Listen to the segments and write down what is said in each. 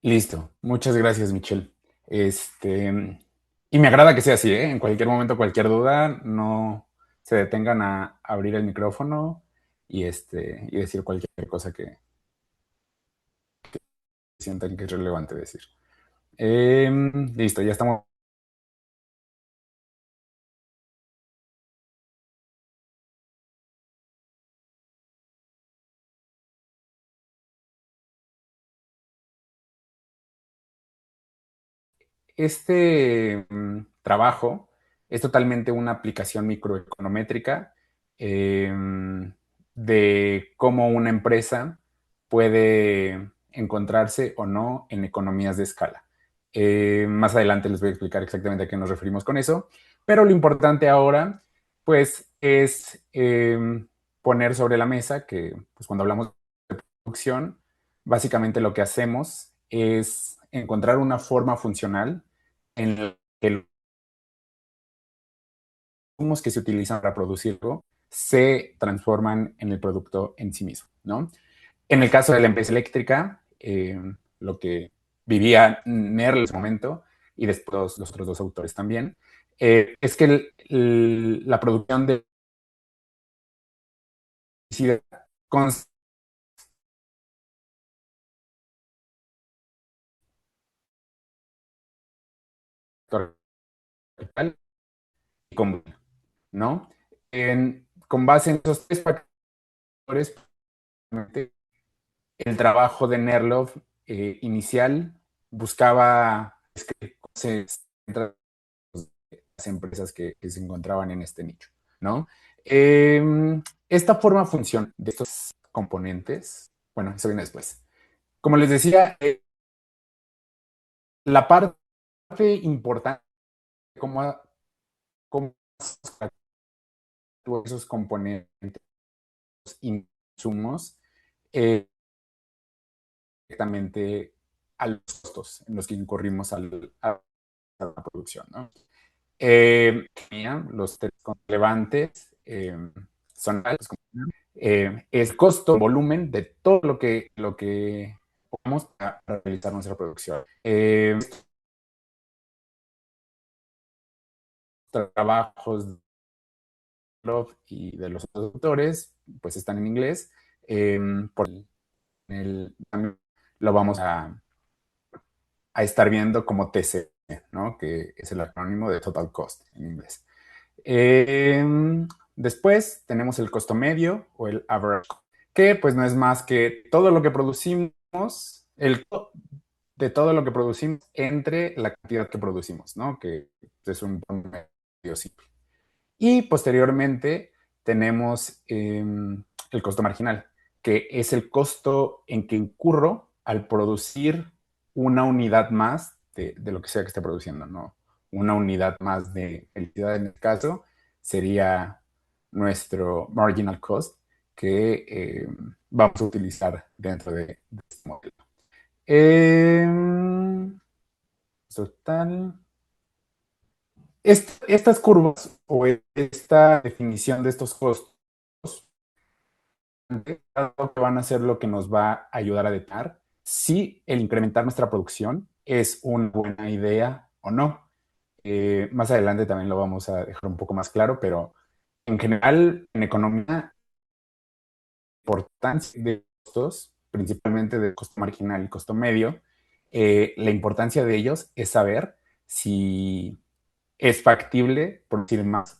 Listo. Muchas gracias, Michelle. Este, y me agrada que sea así, ¿eh? En cualquier momento, cualquier duda, no se detengan a abrir el micrófono y decir cualquier cosa que sientan que es relevante decir. Listo, ya estamos. Este trabajo es totalmente una aplicación microeconométrica de cómo una empresa puede encontrarse o no en economías de escala. Más adelante les voy a explicar exactamente a qué nos referimos con eso, pero lo importante ahora, pues, es poner sobre la mesa que, pues, cuando hablamos de producción, básicamente lo que hacemos es encontrar una forma funcional en la que los insumos que se utilizan para producirlo se transforman en el producto en sí mismo, ¿no? En el caso de la empresa eléctrica, lo que vivía Nerl en ese momento, y después los otros dos autores también, es que la producción de electricidad consta de capital y combustible, ¿no? Con base en esos tres factores, el trabajo de Nerlov inicial buscaba que las empresas que se encontraban en este nicho, ¿no? Esta forma función de estos componentes, bueno, eso viene después. Como les decía, la parte importante de cómo esos componentes, insumos, eh, directamente a los costos en los que incurrimos a la producción, ¿no? Los tres relevantes son es costo, volumen de todo lo que vamos a realizar nuestra producción. Trabajos de Love y de los autores pues están en inglés. Por lo vamos a estar viendo como TC, ¿no? Que es el acrónimo de Total Cost en inglés. Eh, Después tenemos el costo medio o el average, que pues no es más que todo lo que producimos, de todo lo que producimos entre la cantidad que producimos, ¿no? Que es un medio simple. Y posteriormente tenemos el costo marginal, que es el costo en que incurro al producir una unidad más de lo que sea que esté produciendo, ¿no? Una unidad más de felicidad en el caso sería nuestro marginal cost que vamos a utilizar dentro de este modelo. Eh, Total. Estas curvas o esta definición de estos costos que van a ser lo que nos va a ayudar a determinar si el incrementar nuestra producción es una buena idea o no. Más adelante también lo vamos a dejar un poco más claro, pero en general, en economía, la importancia de costos, principalmente de costo marginal y costo medio, la importancia de ellos es saber si es factible producir más.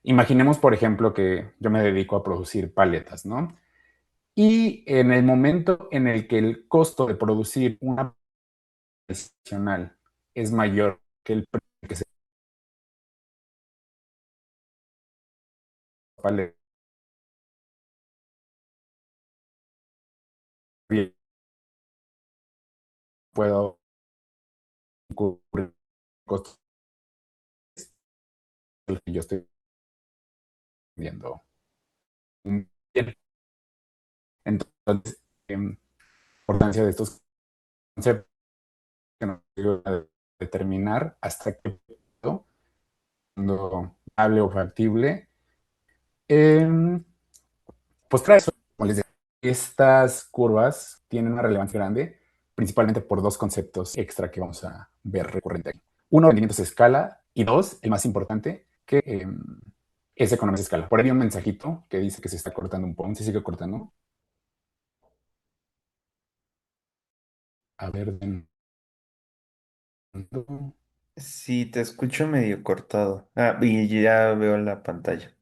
Imaginemos, por ejemplo, que yo me dedico a producir paletas, ¿no? Y en el momento en el que el costo de producir una adicional es mayor que el precio que se vale, puedo cubrir costos que yo estoy vendiendo un bien. Entonces, importancia de estos conceptos que nos ayudan a determinar hasta qué punto, cuando hable o factible, eh, pues trae eso. Como les decía, estas curvas tienen una relevancia grande, principalmente por dos conceptos extra que vamos a ver recurrente aquí. Uno, rendimientos de escala, y dos, el más importante, que es economía de escala. Por ahí hay un mensajito que dice que se está cortando un poco, se sigue cortando. A ver, Sí, te escucho medio cortado. Ah, y ya veo la pantalla.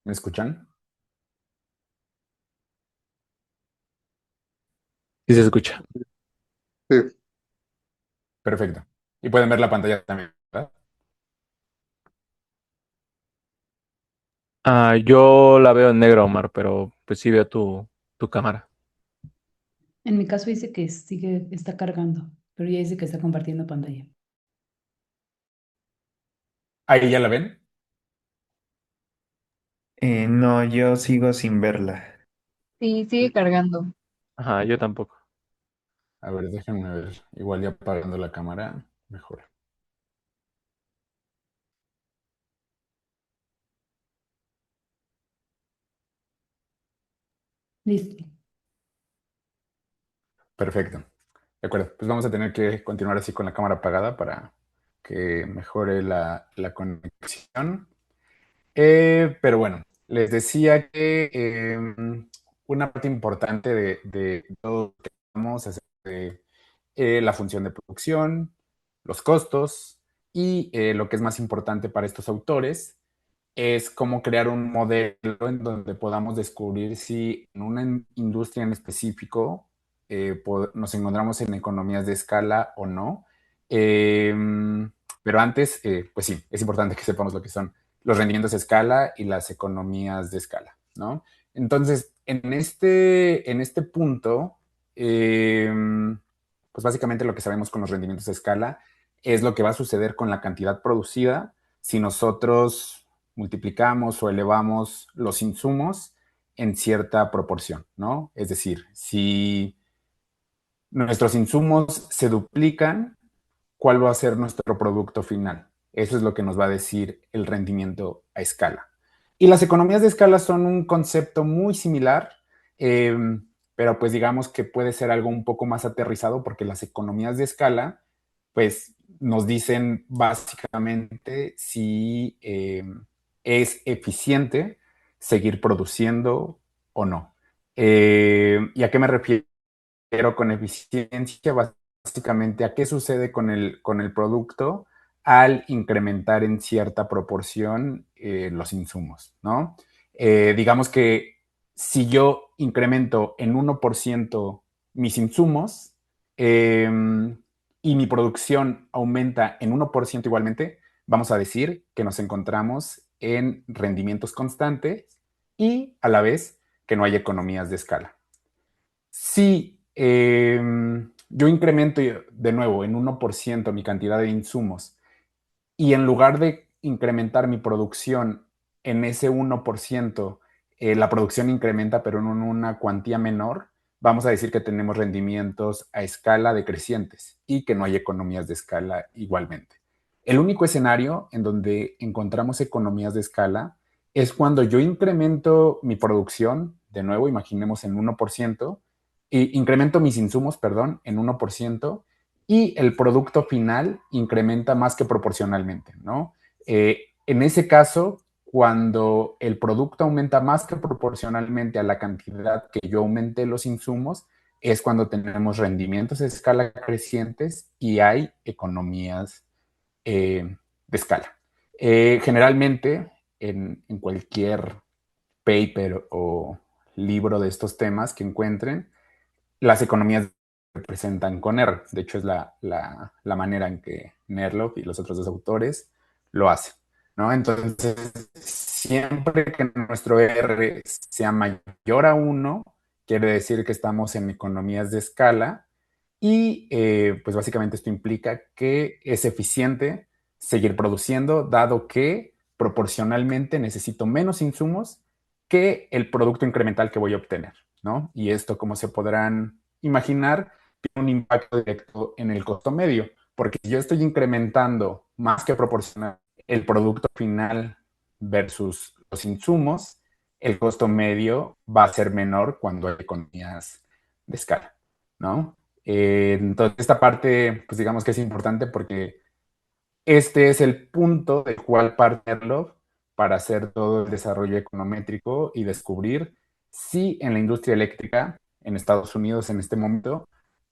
¿Me escuchan? Sí se escucha. Sí, Perfecto. Y pueden ver la pantalla también, ¿verdad? Yo la veo en negro, Omar, pero pues sí veo tu cámara. En mi caso dice que sigue, está cargando, pero ya dice que está compartiendo pantalla. Ahí ya la ven. No, yo sigo sin verla. Sí, sigue cargando. Ajá, yo tampoco. A ver, déjenme ver. Igual ya apagando la cámara, mejor. Listo. Perfecto. De acuerdo. Pues vamos a tener que continuar así con la cámara apagada para que mejore la conexión. Pero bueno, les decía que una parte importante de todo lo que vamos a hacer de la función de producción, los costos y lo que es más importante para estos autores es cómo crear un modelo en donde podamos descubrir si en una industria en específico nos encontramos en economías de escala o no. Eh, pero antes, pues sí, es importante que sepamos lo que son los rendimientos de escala y las economías de escala, ¿no? Entonces, en este punto, eh, pues básicamente lo que sabemos con los rendimientos de escala es lo que va a suceder con la cantidad producida si nosotros multiplicamos o elevamos los insumos en cierta proporción, ¿no? Es decir, si nuestros insumos se duplican, ¿cuál va a ser nuestro producto final? Eso es lo que nos va a decir el rendimiento a escala. Y las economías de escala son un concepto muy similar, eh, pero pues digamos que puede ser algo un poco más aterrizado porque las economías de escala pues nos dicen básicamente si es eficiente seguir produciendo o no. ¿Y a qué me refiero con eficiencia? Básicamente, ¿a qué sucede con el producto al incrementar en cierta proporción los insumos, ¿no? Digamos que si yo incremento en 1% mis insumos, eh, y mi producción aumenta en 1% igualmente, vamos a decir que nos encontramos en rendimientos constantes y a la vez que no hay economías de escala. Si yo incremento de nuevo en 1% mi cantidad de insumos y en lugar de incrementar mi producción en ese 1%, la producción incrementa pero en una cuantía menor, vamos a decir que tenemos rendimientos a escala decrecientes y que no hay economías de escala igualmente. El único escenario en donde encontramos economías de escala es cuando yo incremento mi producción, de nuevo, imaginemos en 1%, y incremento mis insumos, perdón, en 1%, y el producto final incrementa más que proporcionalmente, ¿no? En ese caso, cuando el producto aumenta más que proporcionalmente a la cantidad que yo aumenté los insumos, es cuando tenemos rendimientos de escala crecientes y hay economías de escala. Generalmente, en cualquier paper o libro de estos temas que encuentren, las economías se representan con R. De hecho, es la manera en que Nerloff y los otros dos autores lo hacen, ¿no? Entonces, siempre que nuestro R sea mayor a 1, quiere decir que estamos en economías de escala y pues básicamente esto implica que es eficiente seguir produciendo, dado que proporcionalmente necesito menos insumos que el producto incremental que voy a obtener, ¿no? Y esto, como se podrán imaginar, tiene un impacto directo en el costo medio, porque si yo estoy incrementando más que proporcional el producto final versus los insumos, el costo medio va a ser menor cuando hay economías de escala, ¿no? Entonces, esta parte, pues digamos que es importante porque este es el punto del cual parte Erlov para hacer todo el desarrollo econométrico y descubrir si en la industria eléctrica en Estados Unidos en este momento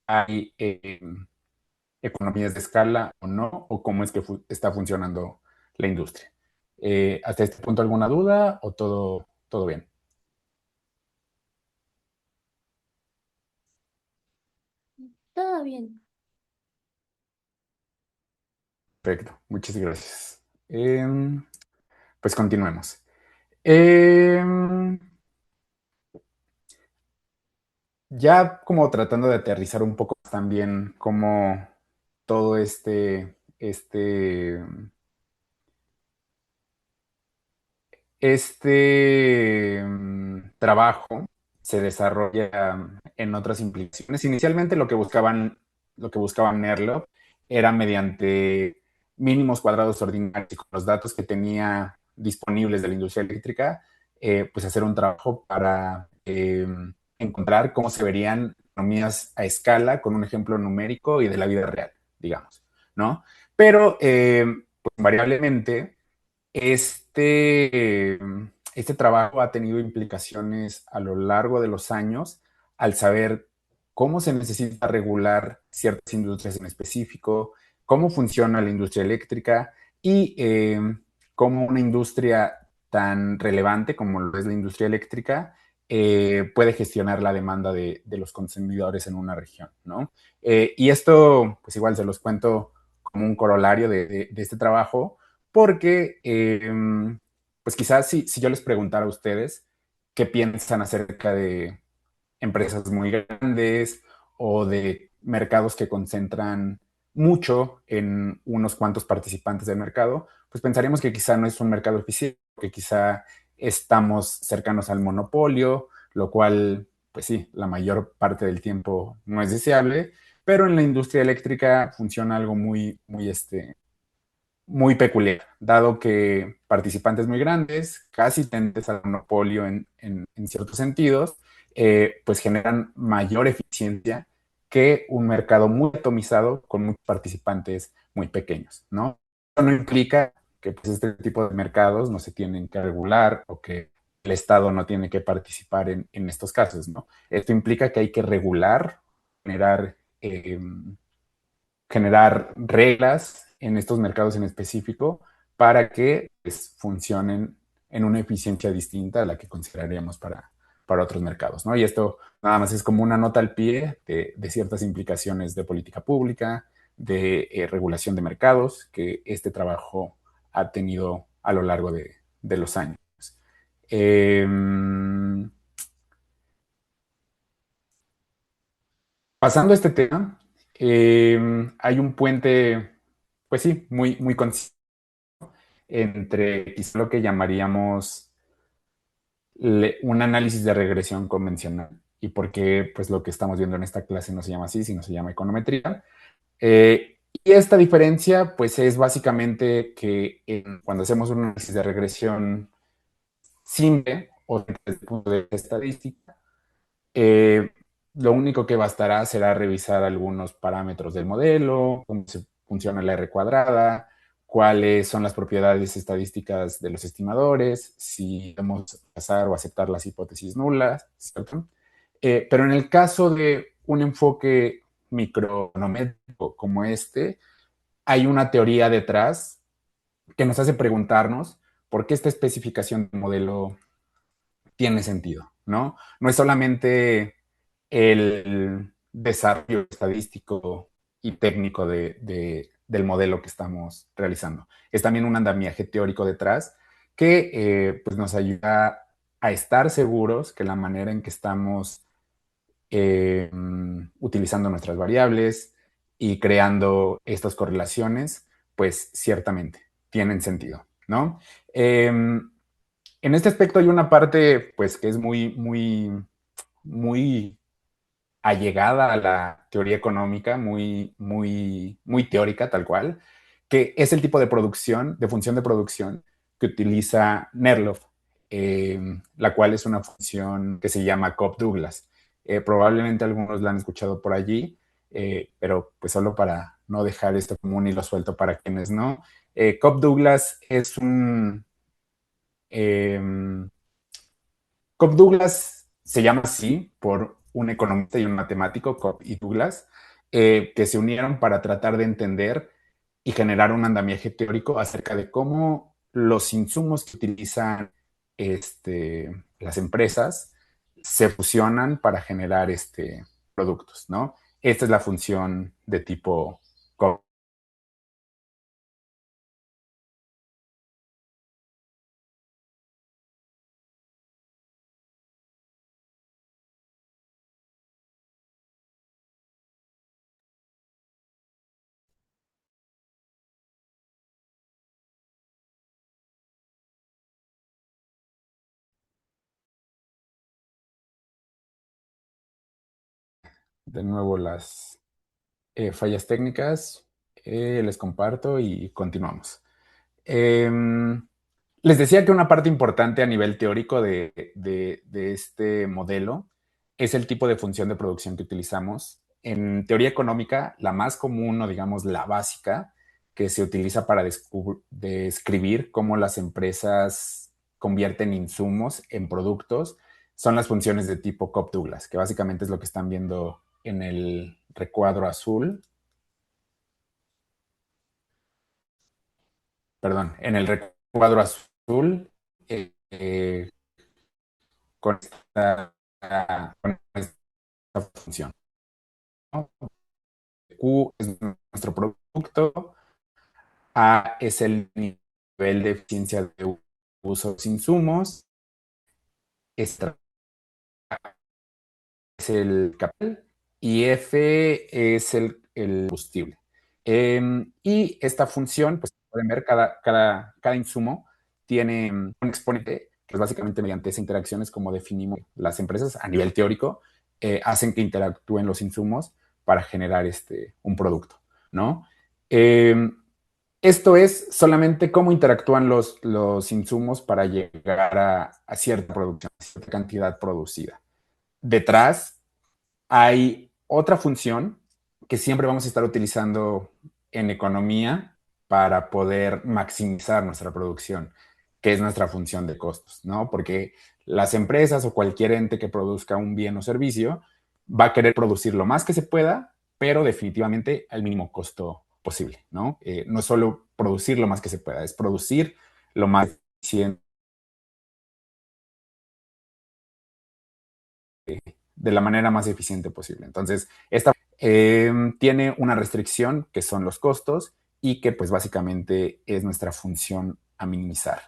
hay economías de escala o no, o cómo es que está funcionando la industria. ¿Hasta este punto alguna duda o todo bien? Todo bien. Perfecto, muchas gracias. Pues continuemos. Em, ya como tratando de aterrizar un poco más también cómo todo este trabajo se desarrolla en otras implicaciones. Inicialmente lo que buscaban Nerlo era mediante mínimos cuadrados ordinarios y con los datos que tenía disponibles de la industria eléctrica, pues hacer un trabajo para encontrar cómo se verían economías a escala con un ejemplo numérico y de la vida real, digamos, ¿no? Pero, pues, variablemente, este, este trabajo ha tenido implicaciones a lo largo de los años al saber cómo se necesita regular ciertas industrias en específico, cómo funciona la industria eléctrica y cómo una industria tan relevante como lo es la industria eléctrica puede gestionar la demanda de los consumidores en una región, ¿no? Y esto, pues igual se los cuento como un corolario de este trabajo, porque, pues quizás si yo les preguntara a ustedes qué piensan acerca de empresas muy grandes o de mercados que concentran mucho en unos cuantos participantes del mercado, pues pensaríamos que quizá no es un mercado eficiente, que quizá estamos cercanos al monopolio, lo cual, pues sí, la mayor parte del tiempo no es deseable, pero en la industria eléctrica funciona algo muy peculiar, dado que participantes muy grandes, casi tendentes al monopolio en ciertos sentidos, pues generan mayor eficiencia que un mercado muy atomizado con muchos participantes muy pequeños, ¿no? Eso no implica que pues, este tipo de mercados no se tienen que regular o que el Estado no tiene que participar en estos casos, ¿no? Esto implica que hay que regular, generar generar reglas en estos mercados en específico para que pues, funcionen en una eficiencia distinta a la que consideraríamos para otros mercados, ¿no? Y esto nada más es como una nota al pie de ciertas implicaciones de política pública, de regulación de mercados que este trabajo ha tenido a lo largo de los años. Eh, Pasando a este tema, hay un puente, pues sí, muy consistente entre quizá lo que llamaríamos un análisis de regresión convencional y por qué pues lo que estamos viendo en esta clase no se llama así, sino se llama econometría. Y esta diferencia pues es básicamente que cuando hacemos un análisis de regresión simple o desde el punto de vista estadístico, eh, lo único que bastará será revisar algunos parámetros del modelo, cómo se funciona la R cuadrada, cuáles son las propiedades estadísticas de los estimadores, si debemos pasar o aceptar las hipótesis nulas, ¿cierto? Pero en el caso de un enfoque microeconométrico como este, hay una teoría detrás que nos hace preguntarnos por qué esta especificación de modelo tiene sentido, ¿no? No es solamente el desarrollo estadístico y técnico del modelo que estamos realizando. Es también un andamiaje teórico detrás que pues nos ayuda a estar seguros que la manera en que estamos utilizando nuestras variables y creando estas correlaciones, pues ciertamente tienen sentido, ¿no? En este aspecto hay una parte, pues, que es muy allegada a la teoría económica, muy teórica, tal cual, que es el tipo de producción, de función de producción que utiliza Nerloff, la cual es una función que se llama Cobb-Douglas. Probablemente algunos la han escuchado por allí, pero pues solo para no dejar esto como un hilo suelto para quienes no. Cobb-Douglas es eh, Cobb Douglas se llama así por un economista y un matemático, Cobb y Douglas, que se unieron para tratar de entender y generar un andamiaje teórico acerca de cómo los insumos que utilizan las empresas se fusionan para generar productos, ¿no? Esta es la función de tipo co- de nuevo las fallas técnicas, les comparto y continuamos. Les decía que una parte importante a nivel teórico de este modelo es el tipo de función de producción que utilizamos. En teoría económica, la más común o digamos la básica que se utiliza para describir cómo las empresas convierten insumos en productos son las funciones de tipo Cobb-Douglas, que básicamente es lo que están viendo en el recuadro azul. Perdón, en el recuadro azul con esta función, ¿no? Q es nuestro producto, A es el nivel de eficiencia de uso de los insumos, esta es el capital y F es el combustible. Y esta función, pues pueden ver, cada insumo tiene un exponente, que es básicamente mediante esa interacción es como definimos las empresas a nivel teórico, hacen que interactúen los insumos para generar un producto, ¿no? Eh, Esto es solamente cómo interactúan los insumos para llegar a cierta producción, a cierta cantidad producida. Detrás hay otra función que siempre vamos a estar utilizando en economía para poder maximizar nuestra producción, que es nuestra función de costos, ¿no? Porque las empresas o cualquier ente que produzca un bien o servicio va a querer producir lo más que se pueda, pero definitivamente al mínimo costo posible, ¿no? No es solo producir lo más que se pueda, es producir lo más eficiente de la manera más eficiente posible. Entonces, esta tiene una restricción que son los costos y que pues básicamente es nuestra función a minimizar.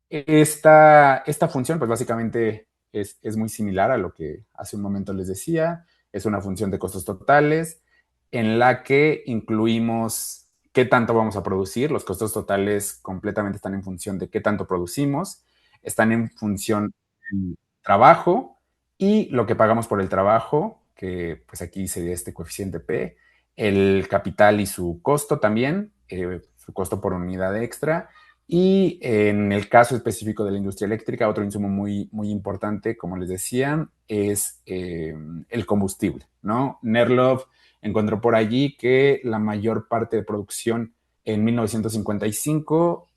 Esta función pues básicamente es muy similar a lo que hace un momento les decía. Es una función de costos totales en la que incluimos qué tanto vamos a producir. Los costos totales completamente están en función de qué tanto producimos. Están en función del trabajo y lo que pagamos por el trabajo, que pues aquí sería este coeficiente P, el capital y su costo también, su costo por unidad extra. Y en el caso específico de la industria eléctrica, otro insumo muy, muy importante, como les decía, es el combustible, ¿no? Nerlov encontró por allí que la mayor parte de producción en 1955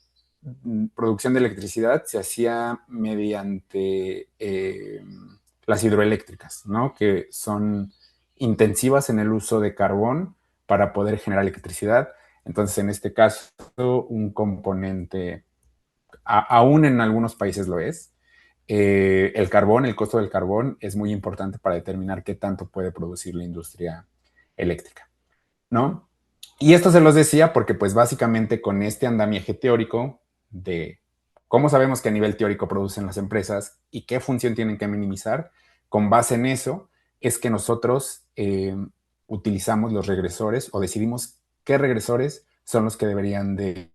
producción de electricidad se hacía mediante las hidroeléctricas, ¿no? Que son intensivas en el uso de carbón para poder generar electricidad. Entonces, en este caso, un componente, aún en algunos países lo es, el carbón, el costo del carbón es muy importante para determinar qué tanto puede producir la industria eléctrica, ¿no? Y esto se los decía porque pues básicamente con este andamiaje teórico de cómo sabemos que a nivel teórico producen las empresas y qué función tienen que minimizar, con base en eso es que nosotros utilizamos los regresores o decidimos qué regresores son los que deberían de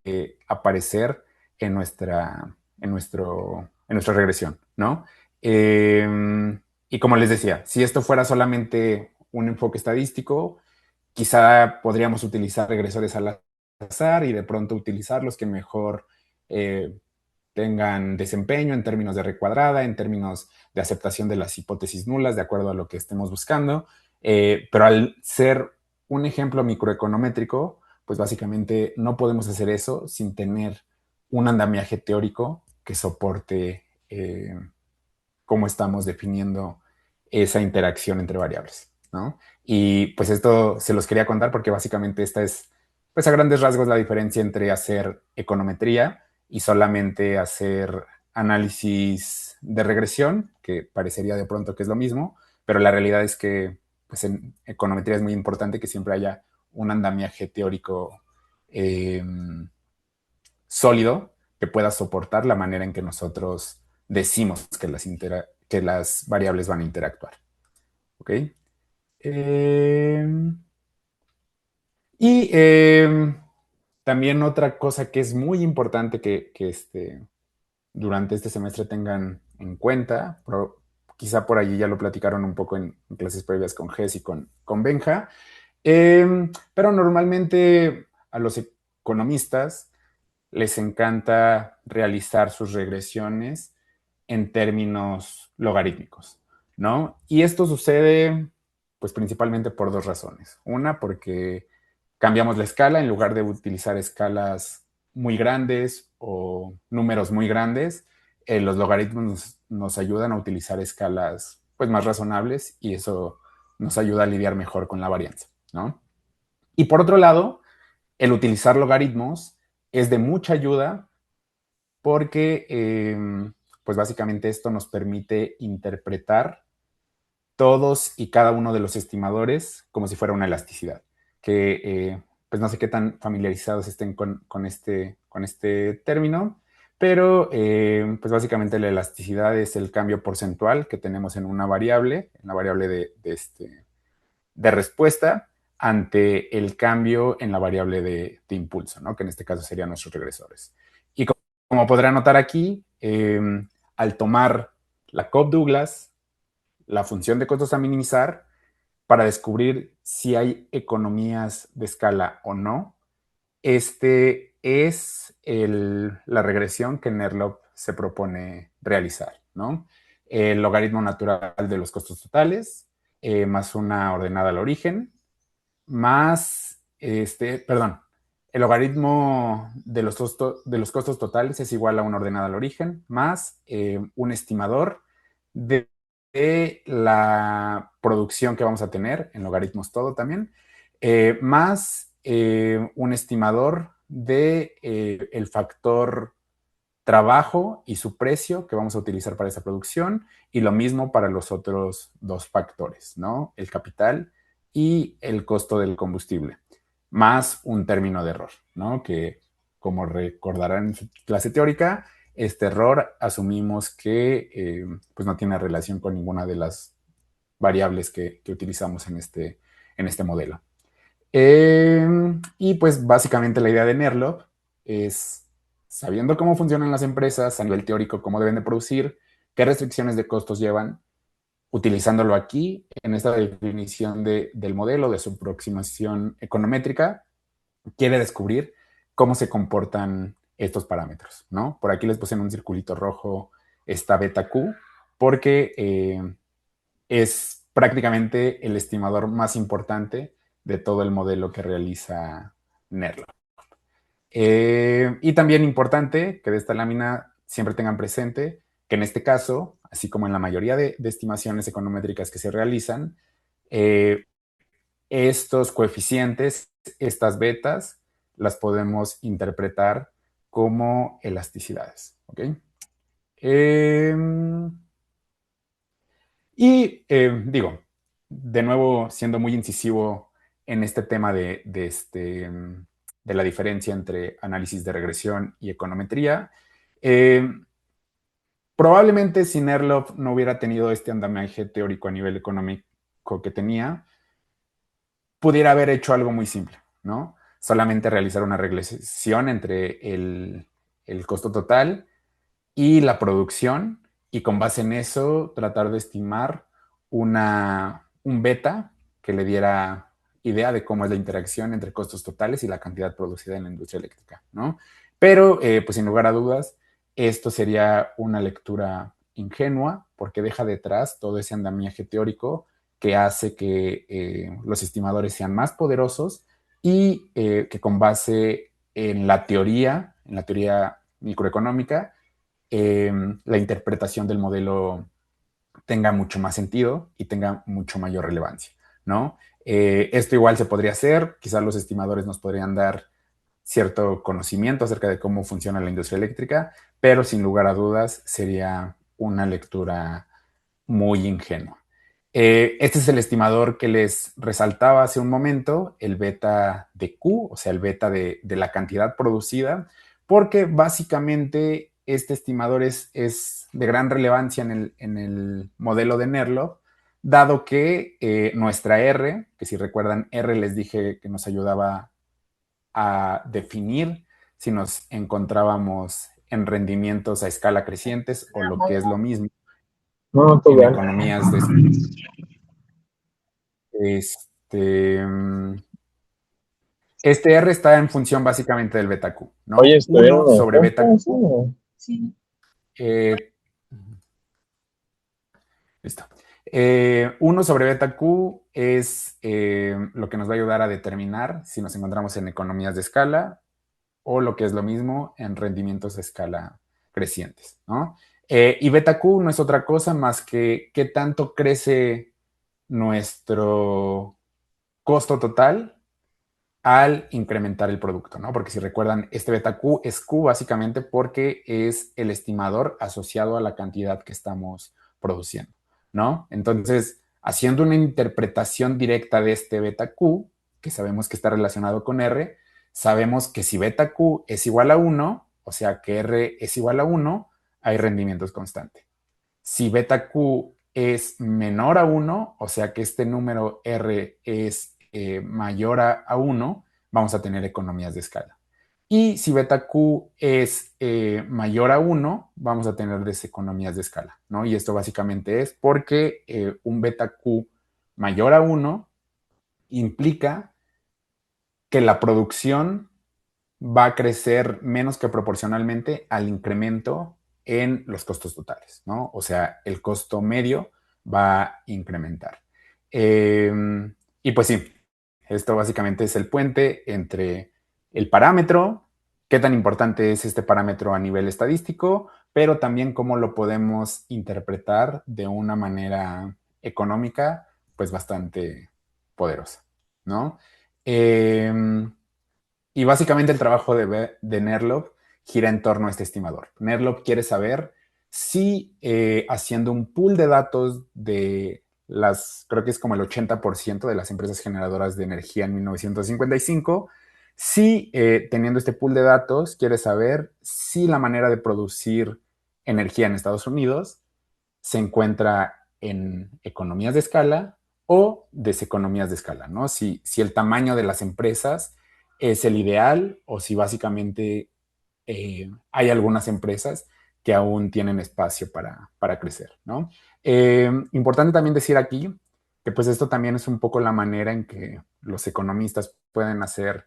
aparecer en nuestra regresión, ¿no? Y como les decía, si esto fuera solamente un enfoque estadístico, quizá podríamos utilizar regresores al azar y de pronto utilizar los que mejor eh, tengan desempeño en términos de recuadrada, en términos de aceptación de las hipótesis nulas, de acuerdo a lo que estemos buscando. Pero al ser un ejemplo microeconométrico, pues básicamente no podemos hacer eso sin tener un andamiaje teórico que soporte cómo estamos definiendo esa interacción entre variables, ¿no? Y pues esto se los quería contar porque básicamente esta es pues a grandes rasgos la diferencia entre hacer econometría y solamente hacer análisis de regresión, que parecería de pronto que es lo mismo, pero la realidad es que pues en econometría es muy importante que siempre haya un andamiaje teórico eh, sólido que pueda soportar la manera en que nosotros decimos que las variables van a interactuar. ¿Ok? Y también otra cosa que es muy importante que durante este semestre tengan en cuenta, quizá por allí ya lo platicaron un poco en clases previas con Jess y con Benja, pero normalmente a los economistas les encanta realizar sus regresiones en términos logarítmicos, ¿no? Y esto sucede pues principalmente por dos razones. Una, porque cambiamos la escala en lugar de utilizar escalas muy grandes o números muy grandes, los logaritmos nos ayudan a utilizar escalas pues más razonables y eso nos ayuda a lidiar mejor con la varianza, ¿no? Y por otro lado, el utilizar logaritmos es de mucha ayuda porque pues básicamente esto nos permite interpretar todos y cada uno de los estimadores como si fuera una elasticidad, que pues no sé qué tan familiarizados estén con este término, pero pues básicamente la elasticidad es el cambio porcentual que tenemos en una variable, en la variable de respuesta, ante el cambio en la variable de impulso, ¿no? Que en este caso serían nuestros regresores. Y como podrán notar aquí, al tomar la Cobb-Douglas, la función de costos a minimizar, para descubrir si hay economías de escala o no, este es la regresión que NERLOP se propone realizar, ¿no? El logaritmo natural de los costos totales, más una ordenada al origen, más, perdón, el logaritmo de los costos totales es igual a una ordenada al origen, más un estimador de la producción que vamos a tener, en logaritmos todo también, más un estimador de el factor trabajo y su precio que vamos a utilizar para esa producción, y lo mismo para los otros dos factores, ¿no? El capital y el costo del combustible, más un término de error, ¿no? Que, como recordarán en su clase teórica, este error asumimos que pues no tiene relación con ninguna de las variables que utilizamos en este modelo. Y pues básicamente la idea de NERLOP es, sabiendo cómo funcionan las empresas a nivel teórico, cómo deben de producir, qué restricciones de costos llevan, utilizándolo aquí en esta definición del modelo de su aproximación econométrica, quiere descubrir cómo se comportan estos parámetros, ¿no? Por aquí les puse en un circulito rojo esta beta Q, porque es prácticamente el estimador más importante de todo el modelo que realiza NERLA. Y también importante que de esta lámina siempre tengan presente que en este caso, así como en la mayoría de estimaciones econométricas que se realizan, estos coeficientes, estas betas, las podemos interpretar como elasticidades. ¿Ok? Y digo, de nuevo, siendo muy incisivo en este tema de la diferencia entre análisis de regresión y econometría, probablemente si NERLOP no hubiera tenido este andamiaje teórico a nivel económico que tenía, pudiera haber hecho algo muy simple, ¿no? Solamente realizar una regresión entre el costo total y la producción, y con base en eso tratar de estimar un beta que le diera idea de cómo es la interacción entre costos totales y la cantidad producida en la industria eléctrica, ¿no? Pero, pues sin lugar a dudas, esto sería una lectura ingenua porque deja detrás todo ese andamiaje teórico que hace que los estimadores sean más poderosos y que con base en la teoría microeconómica, la interpretación del modelo tenga mucho más sentido y tenga mucho mayor relevancia, ¿no? Esto igual se podría hacer, quizás los estimadores nos podrían dar cierto conocimiento acerca de cómo funciona la industria eléctrica, pero sin lugar a dudas sería una lectura muy ingenua. Este es el estimador que les resaltaba hace un momento, el beta de Q, o sea, el beta de la cantidad producida, porque básicamente este estimador es de gran relevancia en el modelo de Nerlo, dado que nuestra R, que si recuerdan, R les dije que nos ayudaba a definir si nos encontrábamos en rendimientos a escala crecientes o lo que es lo mismo No, en todo economías de este, este R está en función básicamente del beta Q, ¿no? Oye, 1 ¿estuvieron sobre beta Q. juntos? Sí. Listo. 1 sobre beta Q es lo que nos va a ayudar a determinar si nos encontramos en economías de escala o lo que es lo mismo en rendimientos de escala crecientes, ¿no? Y beta Q no es otra cosa más que qué tanto crece nuestro costo total al incrementar el producto, ¿no? Porque si recuerdan, este beta Q es Q básicamente porque es el estimador asociado a la cantidad que estamos produciendo, ¿no? Entonces, haciendo una interpretación directa de este beta Q, que sabemos que está relacionado con R, sabemos que si beta Q es igual a 1, o sea que R es igual a 1, hay rendimientos constantes. Si beta Q es menor a 1, o sea que este número R es mayor a 1, vamos a tener economías de escala. Y si beta Q es mayor a 1, vamos a tener deseconomías de escala, ¿no? Y esto básicamente es porque un beta Q mayor a 1 implica que la producción va a crecer menos que proporcionalmente al incremento en los costos totales, ¿no? O sea, el costo medio va a incrementar. Y pues sí, esto básicamente es el puente entre el parámetro, qué tan importante es este parámetro a nivel estadístico, pero también cómo lo podemos interpretar de una manera económica, pues bastante poderosa, ¿no? Y básicamente el trabajo de Nerlop gira en torno a este estimador. Nerlop quiere saber si haciendo un pool de datos de creo que es como el 80% de las empresas generadoras de energía en 1955, si teniendo este pool de datos quiere saber si la manera de producir energía en Estados Unidos se encuentra en economías de escala o deseconomías de escala, ¿no? Si el tamaño de las empresas es el ideal o si básicamente hay algunas empresas que aún tienen espacio para crecer, ¿no? Importante también decir aquí que pues esto también es un poco la manera en que los economistas pueden hacer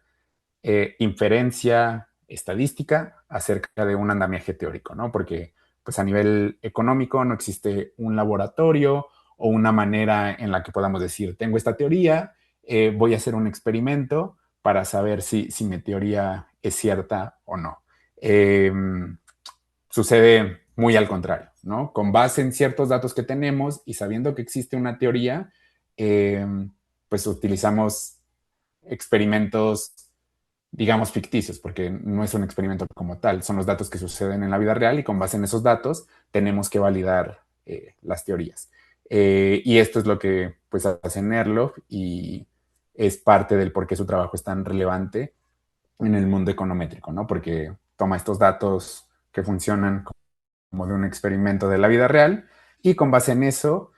inferencia estadística acerca de un andamiaje teórico, ¿no? Porque pues a nivel económico no existe un laboratorio o una manera en la que podamos decir, tengo esta teoría, voy a hacer un experimento para saber si mi teoría es cierta o no. Sucede muy al contrario, ¿no? Con base en ciertos datos que tenemos y sabiendo que existe una teoría, pues utilizamos experimentos, digamos, ficticios, porque no es un experimento como tal, son los datos que suceden en la vida real y con base en esos datos tenemos que validar las teorías. Y esto es lo que pues hace Nerloff y es parte del por qué su trabajo es tan relevante en el mundo econométrico, ¿no? Porque toma estos datos que funcionan como de un experimento de la vida real y con base en eso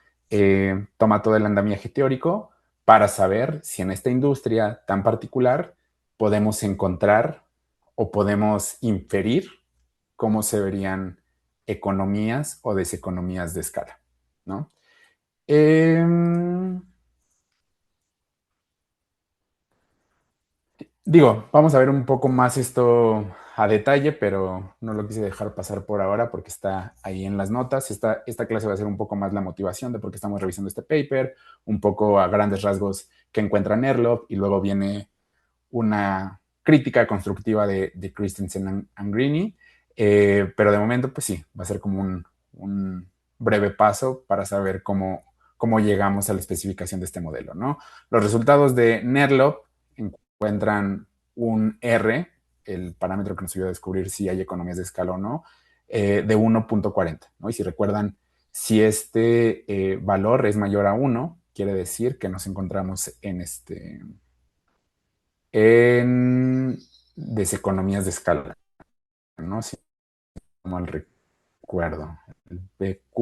toma todo el andamiaje teórico para saber si en esta industria tan particular podemos encontrar o podemos inferir cómo se verían economías o deseconomías de escala, ¿no? Digo, vamos a ver un poco más esto a detalle, pero no lo quise dejar pasar por ahora porque está ahí en las notas. Esta clase va a ser un poco más la motivación de por qué estamos revisando este paper, un poco a grandes rasgos que encuentra Nerloff y luego viene una crítica constructiva de Christensen and Greene. Pero de momento, pues sí, va a ser como un breve paso para saber cómo cómo llegamos a la especificación de este modelo, ¿no? Los resultados de NERLOP encuentran un R, el parámetro que nos ayuda a descubrir si hay economías de escala o no, de 1.40, ¿no? Y si recuerdan, si este valor es mayor a 1, quiere decir que nos encontramos en deseconomías de escala, ¿no? Si no mal recuerdo. El PQ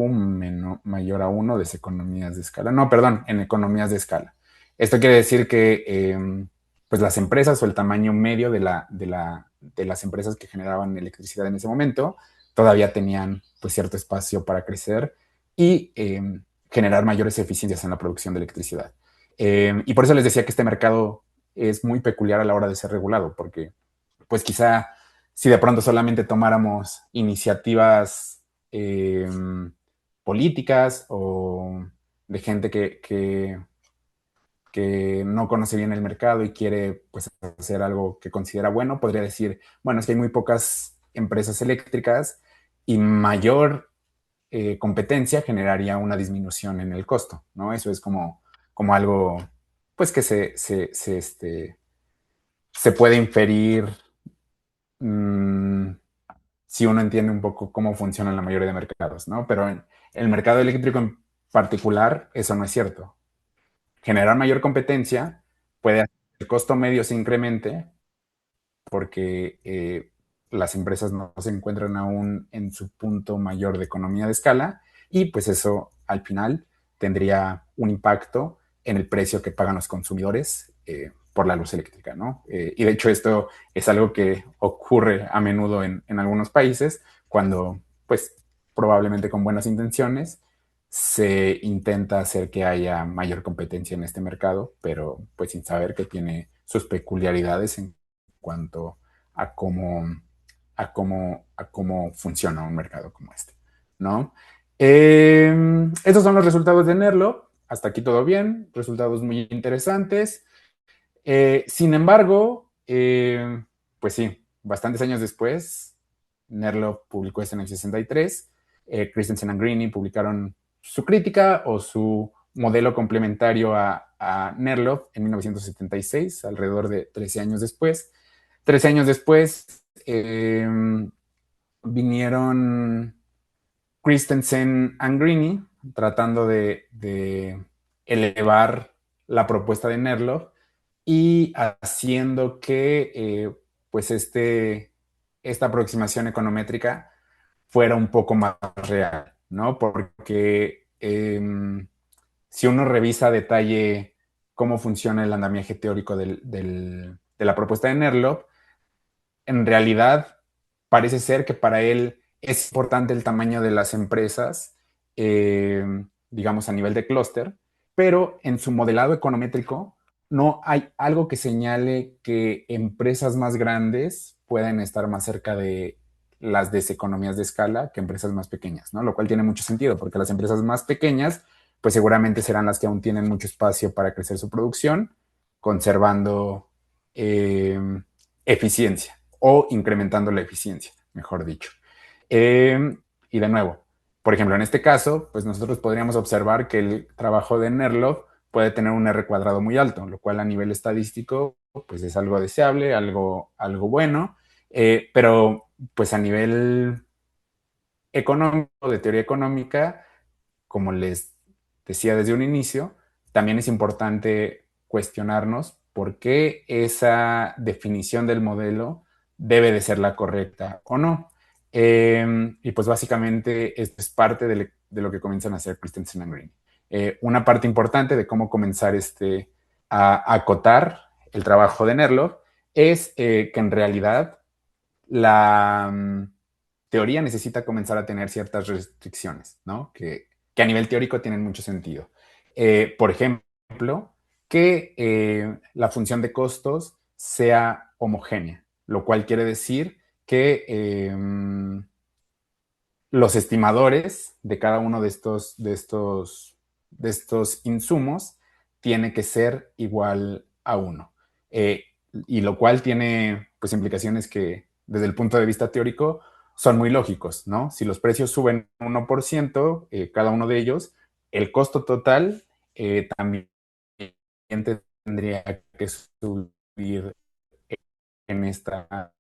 mayor a 1, deseconomías de escala. No, perdón, en economías de escala. Esto quiere decir que pues las empresas o el tamaño medio de las empresas que generaban electricidad en ese momento todavía tenían pues cierto espacio para crecer y generar mayores eficiencias en la producción de electricidad. Y por eso les decía que este mercado es muy peculiar a la hora de ser regulado, porque pues quizá si de pronto solamente tomáramos iniciativas políticas o de gente que no conoce bien el mercado y quiere pues hacer algo que considera bueno, podría decir, bueno, es que hay muy pocas empresas eléctricas y mayor competencia generaría una disminución en el costo, ¿no? Eso es como algo pues que se puede inferir si uno entiende un poco cómo funcionan la mayoría de mercados, ¿no? Pero en el mercado eléctrico en particular, eso no es cierto. Generar mayor competencia puede hacer que el costo medio se incremente porque las empresas no se encuentran aún en su punto mayor de economía de escala y pues eso al final tendría un impacto en el precio que pagan los consumidores por la luz eléctrica, ¿no? Y de hecho esto es algo que ocurre a menudo en algunos países cuando pues probablemente con buenas intenciones se intenta hacer que haya mayor competencia en este mercado, pero pues sin saber que tiene sus peculiaridades en cuanto a cómo funciona un mercado como este, ¿no? Estos son los resultados de NERLO. Hasta aquí todo bien, resultados muy interesantes. Sin embargo, pues sí, bastantes años después, NERLO publicó esto en el 63. Christensen and Greene publicaron su crítica o su modelo complementario a NERLO en 1976, alrededor de 13 años después. 13 años después vinieron Christensen and Greene tratando de elevar la propuesta de NERLO y haciendo que pues esta aproximación econométrica fuera un poco más real, ¿no? Porque si uno revisa a detalle cómo funciona el andamiaje teórico de la propuesta de NERLO, en realidad parece ser que para él es importante el tamaño de las empresas, digamos a nivel de clúster, pero en su modelado econométrico no hay algo que señale que empresas más grandes pueden estar más cerca de las deseconomías de escala que empresas más pequeñas, ¿no? Lo cual tiene mucho sentido, porque las empresas más pequeñas, pues seguramente serán las que aún tienen mucho espacio para crecer su producción, conservando eficiencia o incrementando la eficiencia, mejor dicho. Y de nuevo, por ejemplo, en este caso, pues nosotros podríamos observar que el trabajo de NERLO puede tener un R cuadrado muy alto, lo cual a nivel estadístico pues es algo deseable, algo bueno, pero pues a nivel económico, de teoría económica, como les decía desde un inicio, también es importante cuestionarnos por qué esa definición del modelo debe de ser la correcta o no. Y pues básicamente esto es parte de lo que comienzan a hacer Christensen and Greene. Una parte importante de cómo comenzar a acotar el trabajo de NERLO es que en realidad la teoría necesita comenzar a tener ciertas restricciones, ¿no? Que a nivel teórico tienen mucho sentido. Por ejemplo, que la función de costos sea homogénea, lo cual quiere decir que los estimadores de cada uno de estos insumos tiene que ser igual a 1. Y lo cual tiene pues implicaciones que desde el punto de vista teórico son muy lógicos, ¿no? Si los precios suben 1%, cada uno de ellos, el costo total también tendría que subir en esta,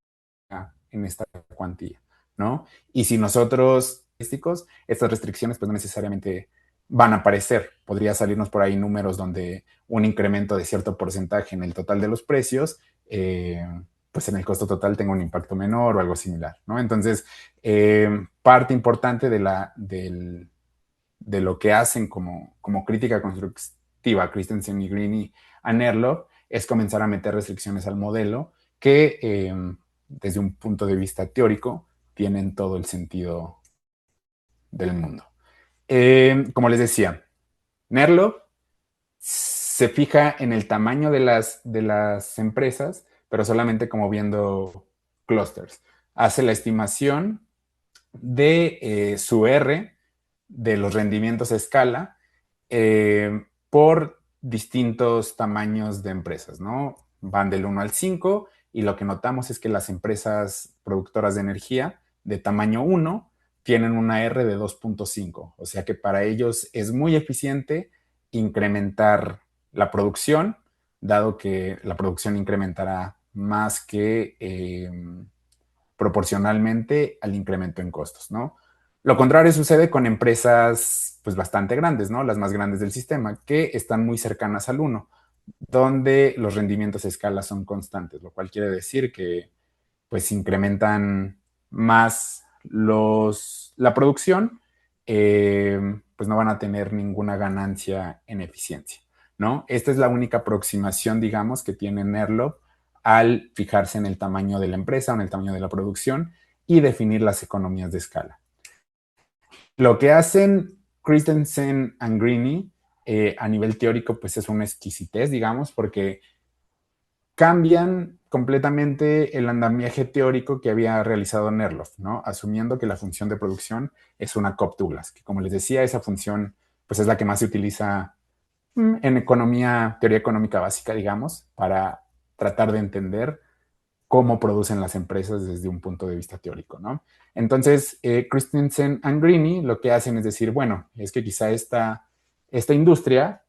en esta cuantía, ¿no? Y si nosotros, estas restricciones pues no necesariamente van a aparecer. Podría salirnos por ahí números donde un incremento de cierto porcentaje en el total de los precios, pues en el costo total tenga un impacto menor o algo similar, ¿no? Entonces, parte importante de lo que hacen como crítica constructiva Christensen y Greene a Nerlo es comenzar a meter restricciones al modelo que desde un punto de vista teórico tienen todo el sentido del mundo. Como les decía, Nerlo se fija en el tamaño de las empresas, pero solamente como viendo clusters. Hace la estimación de su R, de los rendimientos a escala, por distintos tamaños de empresas, ¿no? Van del 1 al 5 y lo que notamos es que las empresas productoras de energía de tamaño 1 tienen una R de 2.5, o sea que para ellos es muy eficiente incrementar la producción, dado que la producción incrementará más que proporcionalmente al incremento en costos, ¿no? Lo contrario sucede con empresas pues bastante grandes, ¿no? Las más grandes del sistema, que están muy cercanas al 1, donde los rendimientos a escala son constantes, lo cual quiere decir que pues incrementan más la producción, pues no van a tener ninguna ganancia en eficiencia, ¿no? Esta es la única aproximación, digamos, que tiene Nerlo al fijarse en el tamaño de la empresa o en el tamaño de la producción y definir las economías de escala. Lo que hacen Christensen and Greene a nivel teórico, pues es una exquisitez, digamos, porque cambian completamente el andamiaje teórico que había realizado Nerloff, ¿no? Asumiendo que la función de producción es una Cobb-Douglas, que como les decía, esa función pues es la que más se utiliza en economía, teoría económica básica, digamos, para tratar de entender cómo producen las empresas desde un punto de vista teórico, ¿no? Entonces, Christensen and Greene lo que hacen es decir, bueno, es que quizá esta industria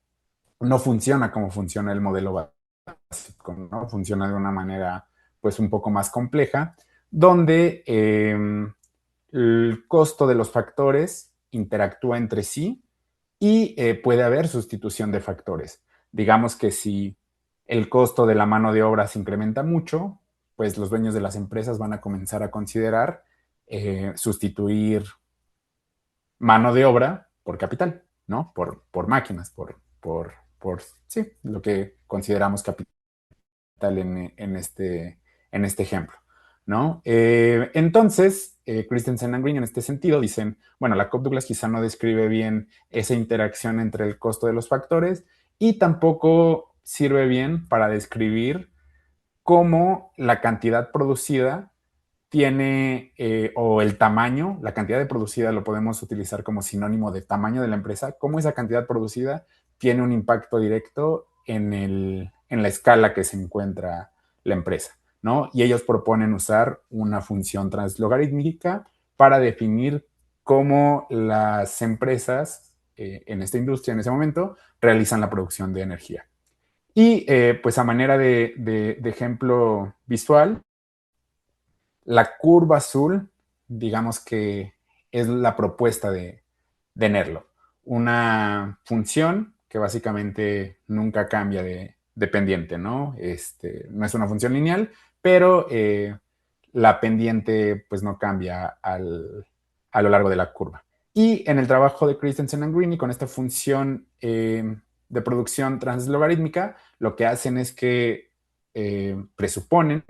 no funciona como funciona el modelo básico, ¿no? Funciona de una manera pues un poco más compleja, donde el costo de los factores interactúa entre sí y puede haber sustitución de factores. Digamos que si el costo de la mano de obra se incrementa mucho, pues los dueños de las empresas van a comenzar a considerar sustituir mano de obra por capital, ¿no? Por máquinas, sí, lo que consideramos capital en este ejemplo, ¿no? Entonces, Christensen and Greene en este sentido dicen, bueno, la Cobb-Douglas quizá no describe bien esa interacción entre el costo de los factores y tampoco sirve bien para describir cómo la cantidad producida tiene, o el tamaño, la cantidad de producida lo podemos utilizar como sinónimo de tamaño de la empresa, cómo esa cantidad producida tiene un impacto directo en la escala que se encuentra la empresa, ¿no? Y ellos proponen usar una función translogarítmica para definir cómo las empresas en esta industria en ese momento realizan la producción de energía. Y pues a manera de ejemplo visual, la curva azul, digamos que es la propuesta de Nerlo. Una función que básicamente nunca cambia de pendiente, ¿no? No es una función lineal, pero la pendiente pues no cambia a lo largo de la curva. Y en el trabajo de Christensen and Greene, con esta función de producción translogarítmica, lo que hacen es que presuponen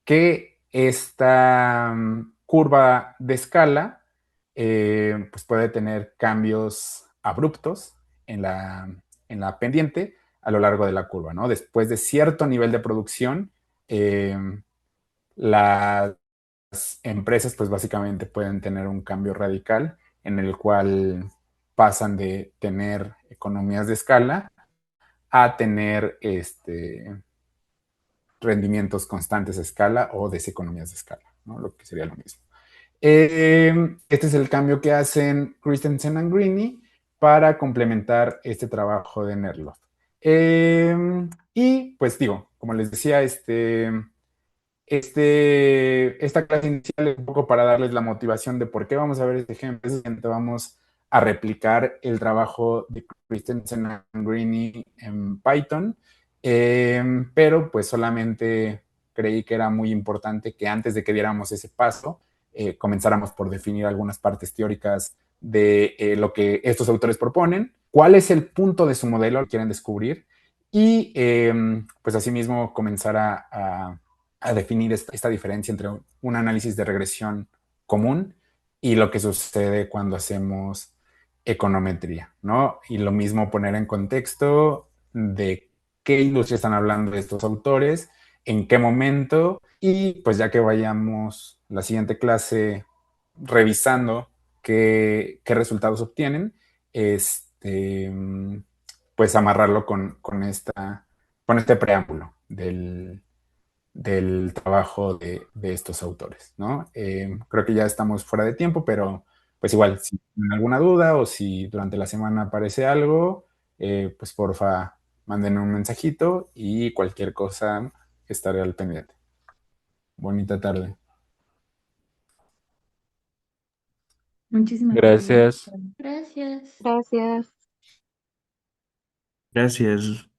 que esta curva de escala pues puede tener cambios abruptos en la pendiente a lo largo de la curva, ¿no? Después de cierto nivel de producción, eh, las empresas pues básicamente pueden tener un cambio radical en el cual pasan de tener economías de escala a tener rendimientos constantes a escala o deseconomías de escala, ¿no? Lo que sería lo mismo. Este es el cambio que hacen Christensen and Greene para complementar este trabajo de Nerloff. Y pues digo, como les decía, esta clase inicial es un poco para darles la motivación de por qué vamos a ver este ejemplo. Precisamente vamos a replicar el trabajo de Christensen and Greene en Python, pero pues solamente creí que era muy importante que antes de que diéramos ese paso, comenzáramos por definir algunas partes teóricas de lo que estos autores proponen, cuál es el punto de su modelo que quieren descubrir y pues asimismo comenzar a definir esta diferencia entre un análisis de regresión común y lo que sucede cuando hacemos econometría, ¿no? Y lo mismo poner en contexto de qué industria están hablando estos autores, en qué momento, y pues ya que vayamos la siguiente clase revisando qué resultados obtienen, pues amarrarlo con este preámbulo del trabajo de estos autores, ¿no? Creo que ya estamos fuera de tiempo, pero pues igual, si tienen alguna duda o si durante la semana aparece algo, pues porfa, manden un mensajito y cualquier cosa estaré al pendiente. Bonita tarde. Muchísimas gracias. Gracias. Gracias. Gracias. Gracias.